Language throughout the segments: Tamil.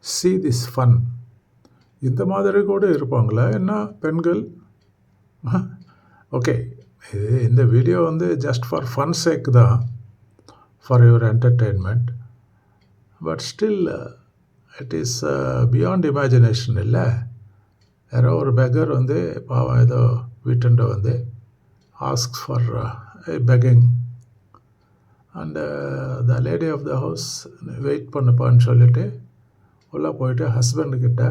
see this fun. இந்த மாதிரி கூட இருப்பாங்களா என்ன பெண்கள்? ஓகே, இந்த வீடியோ வந்து ஜஸ்ட் ஃபார் ஃபன் சேக் தான், for your entertainment. But still it is beyond imagination இல்லை. யாரோ ஒரு பெக்கர் வந்து பாவம் ஏதோ வீட்டுண்ட வந்து asks for begging and the lady of the house wait பண்ணுப்பான்னு சொல்லிட்டு உள்ளே போயிட்டு ஹஸ்பண்டுக்கிட்ட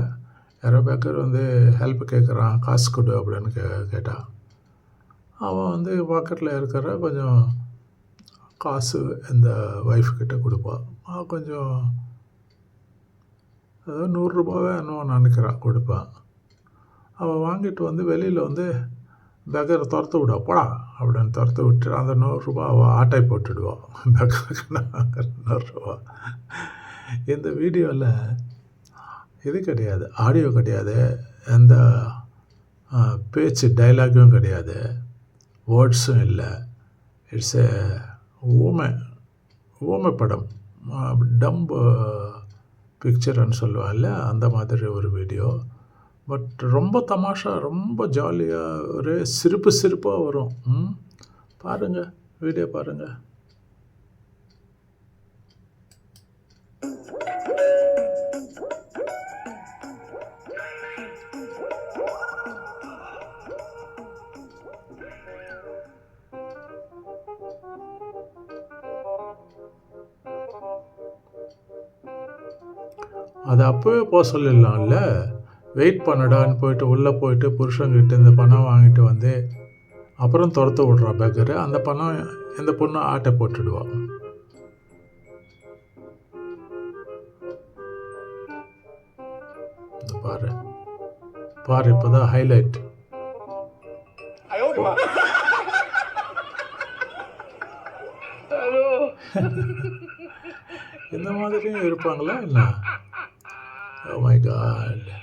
யாரோ பெக்கர் வந்து ஹெல்ப் கேட்குறான், காசு கொடு அப்படின்னு கேட்டான். அவன் வந்து பாக்கெட்டில் இருக்கிற கொஞ்சம் காசு இந்த ஒய்ஃப்கிட்ட கொடுப்பான். கொஞ்சம் அதாவது 100 ரூபாவே என்னவோ நினைக்கிறான் கொடுப்பான். அவன் வாங்கிட்டு வந்து வெளியில் வந்து பெக்கரை துரத்து விடுவா, போடா அப்படின்னு துரத்து விட்டு அந்த 100 ரூபா அவள் ஆட்டை போட்டுடுவான். பெக்கருக்கு 100 ரூபா. இந்த வீடியோவில் இது கிடையாது, ஆடியோ கிடையாது, எந்த பேச்சு டைலாகும் கிடையாது, வேர்ட்ஸும் இல்லை. இட்ஸ் ஏ ஊமை படம், டம்ப் பிக்சர்ன்னு சொல்லுவாங்கல்ல, அந்த மாதிரி ஒரு வீடியோ. பட் ரொம்ப தமாஷா, ரொம்ப ஜாலியாக, ஒரே சிரிப்பாக வரும். பாருங்கள், வீடியோ பாருங்கள். அது அப்போவே போக சொல்லிடலாம்ல, வெயிட் பண்ணடான்னு போயிட்டு உள்ளே போயிட்டு புருஷங்கிட்ட இந்த பணம் வாங்கிட்டு வந்து அப்புறம் துரத்து விட்றா பெக்கரு. அந்த பணம் இந்த பொண்ணு ஆட்டை போட்டுடுவா. பாரு இப்போதான் ஹைலைட். இந்த மாதிரியும் இருப்பாங்களா என்ன? Oh my God.